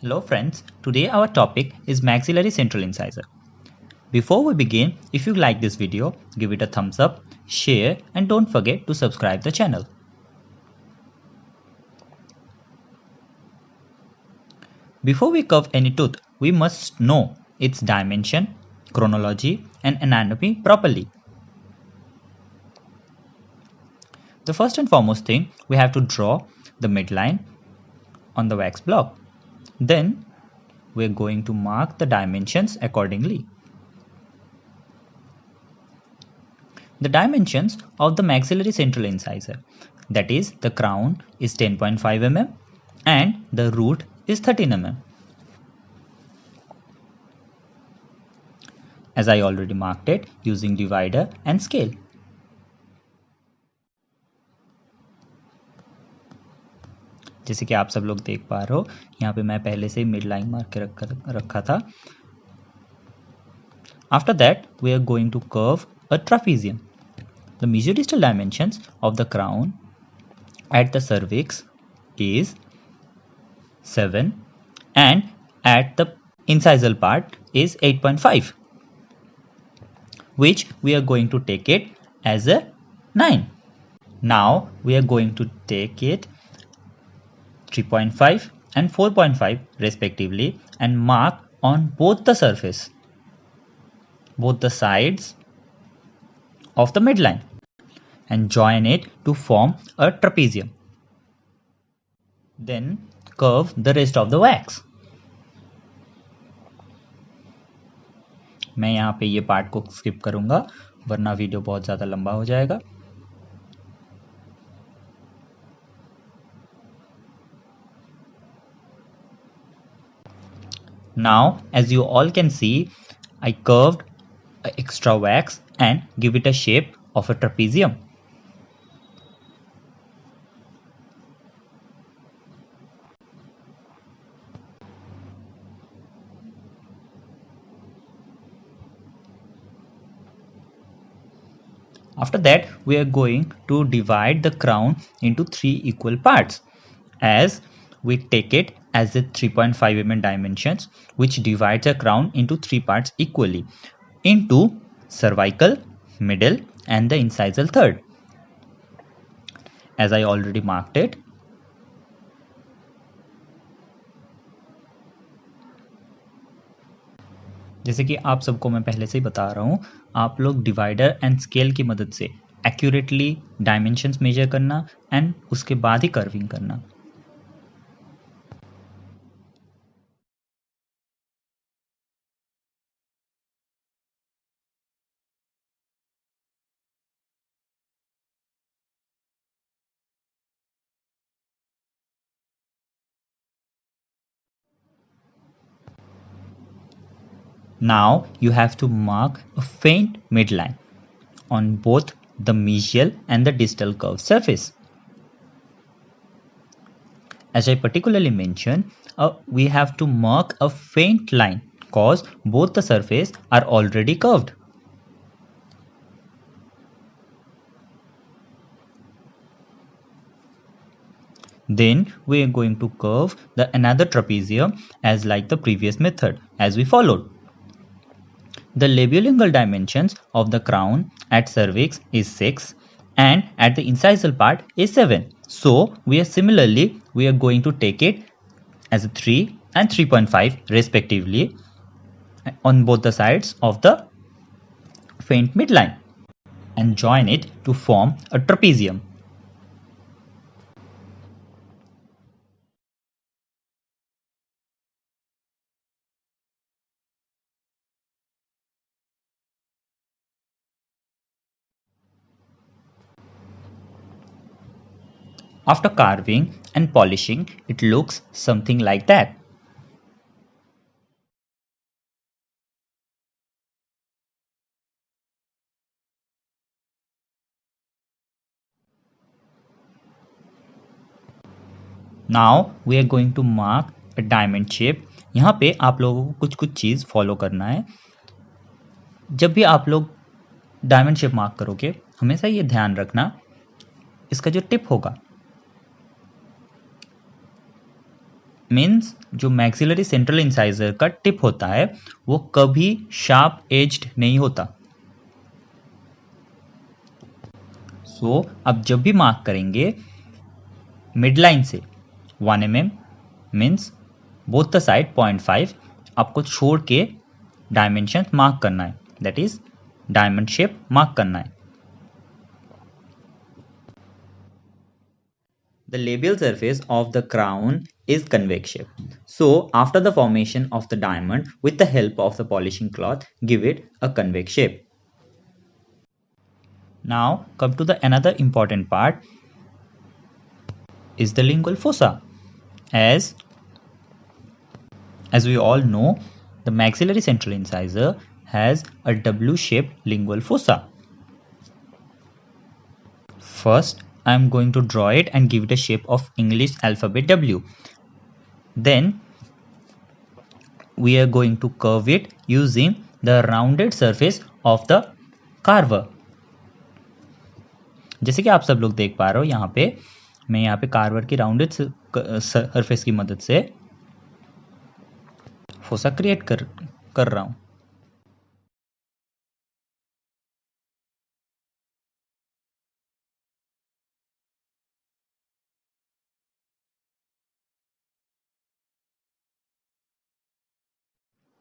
Hello friends, today our topic is maxillary central incisor. Before we begin, if you like this video, give it a thumbs up, share and don't forget to subscribe the channel. Before we curve any tooth, we must know its dimension, chronology and anatomy properly. The first and foremost thing, we have to draw the midline on the wax block. Then we're going to mark the dimensions accordingly. The dimensions of the maxillary central incisor, that is the crown is 10.5 mm and the root is 13 mm. As I already marked it using divider and scale. जैसे कि आप सब लोग देख पा रहे हो, यहाँ पे मैं पहले से मिड लाइन मार्क के रखा था. After that, we are going to curve a trapezium. The mesodistal dimensions of the crown at the cervix is 7 and at the incisal part is 8.5, which we are going to take it as a 9. Now we are going to take it 3.5 and 4.5 respectively and mark on both the surface, both the sides of the midline and join it to form a trapezium. Then curve the rest of the wax. मैं यहाँ पे ये part को skip करूंगा वरना video बहुत ज़्यादा लंबा हो जाएगा. Now, as you all can see, I curved extra wax and give it a shape of a trapezium. After that, we are going to divide the crown into 3 equal parts, as we take it as a 3.5 mm dimensions, which divides the crown into 3 parts equally into cervical, middle and the incisal third. As I already marked it. जैसे कि आप सबको मैं पहले से ही बता रहा हूँ, आप लोग डिवाइडर एंड स्केल की मदद से एक्यूरेटली डायमेंशंस मेजर करना एंड उसके बाद ही कर्विंग करना. Now you have to mark a faint midline on both the mesial and the distal curved surface. As I particularly mentioned, we have to mark a faint line cause both the surface are already curved. Then we are going to curve another trapezium as like the previous method as we followed. The labiolingual dimensions of the crown at cervix is 6 and at the incisal part is 7. So we are going to take it as a 3 and 3.5 respectively on both the sides of the faint midline and join it to form a trapezium. After carving and polishing, it looks something like that. Now we are going to mark a diamond shape. यहाँ पे आप लोगों को कुछ चीज़ follow करना है. जब भी आप लोग डायमंड शेप मार्क करोगे, हमेशा ये ध्यान रखना, इसका जो टिप होगा मीन्स जो मैक्सिलरी सेंट्रल इंसाइजर का टिप होता है वो कभी शार्प एज्ड नहीं होता। सो अब जब भी मार्क करेंगे मिड लाइन से 1 mm means both the side 0.5 आपको छोड़ के डायमेंशन मार्क करना है, that is diamond shape mark करना है। The labial surface of the crown is convex shape. So after the formation of the diamond, with the help of the polishing cloth, give it a convex shape. Now come to the another important part is the lingual fossa. As we all know, the maxillary central incisor has a W-shaped lingual fossa. First, I am going to draw it and give it a shape of English alphabet W. Then we are going to curve it using the rounded surface of the carver. जैसे कि आप सब लोग देख पा रहे हो यहाँ पे मैं यहाँ पे कार्वर की राउंडेड सरफेस की मदद से फोसा क्रिएट कर रहा हूँ।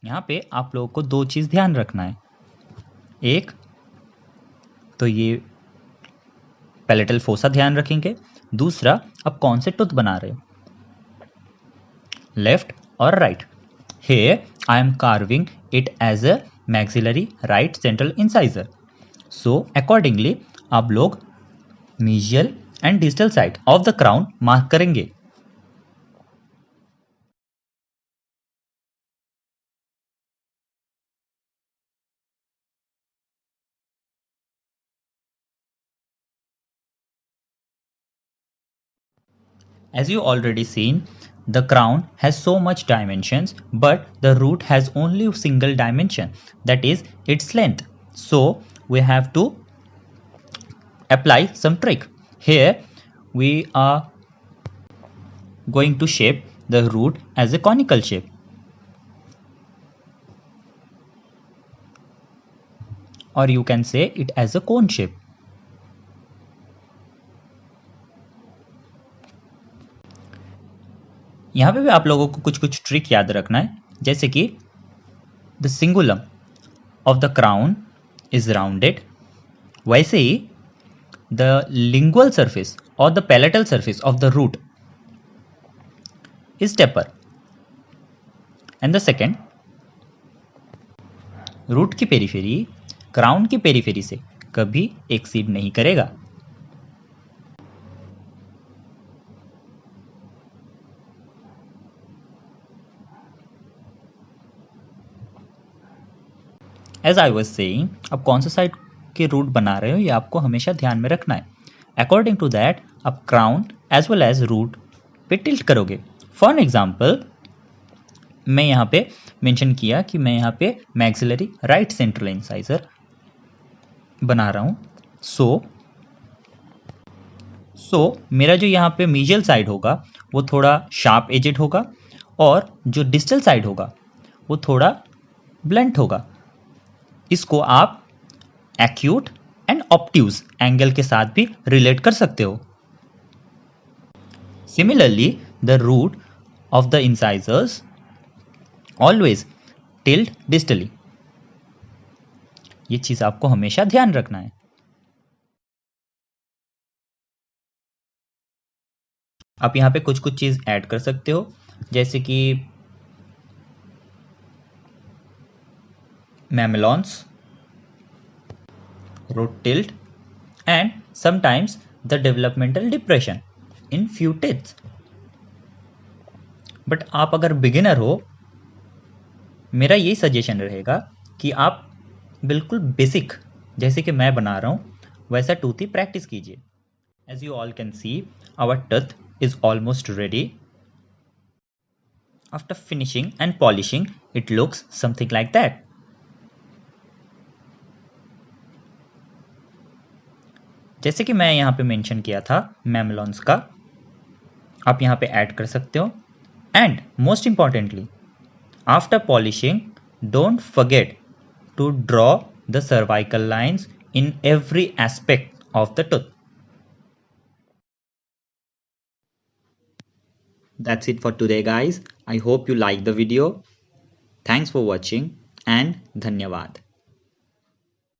यहाँ पे आप लोगों को दो चीज ध्यान रखना है। एक तो ये पैलेटल फोसा ध्यान रखेंगे, दूसरा अब कौन से टूथ बना रहे हो, लेफ्ट और right. Here I am carving it as a maxillary right central incisor. So accordingly आप लोग mesial and distal side of the crown mark करेंगे। As you already seen, the crown has so much dimensions, but the root has only a single dimension, that is its length. So we have to apply some trick. Here we are going to shape the root as a conical shape. Or you can say it as a cone shape. यहाँ पे भी आप लोगों को कुछ कुछ trick याद रखना है, जैसे कि the cingulum of the crown is rounded, वैसे ही द लिंगुअल सरफेस और the palatal surface of the root is taper. And the second, root की पेरीफेरी क्राउन की पेरीफेरी से कभी एक्सीड नहीं करेगा। एज आई वॉज सेइंग, अब कौन सा साइड के रूट बना रहे हो ये आपको हमेशा ध्यान में रखना है। अकॉर्डिंग टू दैट आप crown as well as root पे टिल्ट करोगे। फॉर एग्जाम्पल मैं यहाँ पे मेंशन किया कि मैं यहाँ पे मैक्सिलरी राइट सेंट्रल इंसाइजर बना रहा हूँ। सो मेरा जो यहाँ पे मीजियल साइड होगा वो थोड़ा शार्प एजेड होगा और जो डिस्टल साइड होगा वो थोड़ा ब्लंट होगा। इसको आप एक्यूट एंड ऑब्ट्यूज एंगल के साथ भी रिलेट कर सकते हो। Similarly the root of the incisors always tilt distally. ये चीज आपको हमेशा ध्यान रखना है। आप यहाँ पे कुछ कुछ चीज ऐड कर सकते हो, जैसे कि mamelons, root tilt, and sometimes the developmental depression in few teeth. But आप अगर बिगिनर हो, मेरा यही सजेशन रहेगा कि आप बिल्कुल बेसिक जैसे कि मैं बना रहा हूँ वैसा टूथ ही प्रैक्टिस कीजिए। As you all can see, our tooth is almost ready. After finishing and polishing, it looks something like that. जैसे कि मैं यहाँ पे मेंशन किया था मेमेलॉन्स का, आप यहाँ पे ऐड कर सकते हो। And most importantly, after polishing, don't forget to draw the cervical lines in every aspect of the tooth. That's it for today, guys. I hope you liked the video. Thanks for watching and Dhanyavad.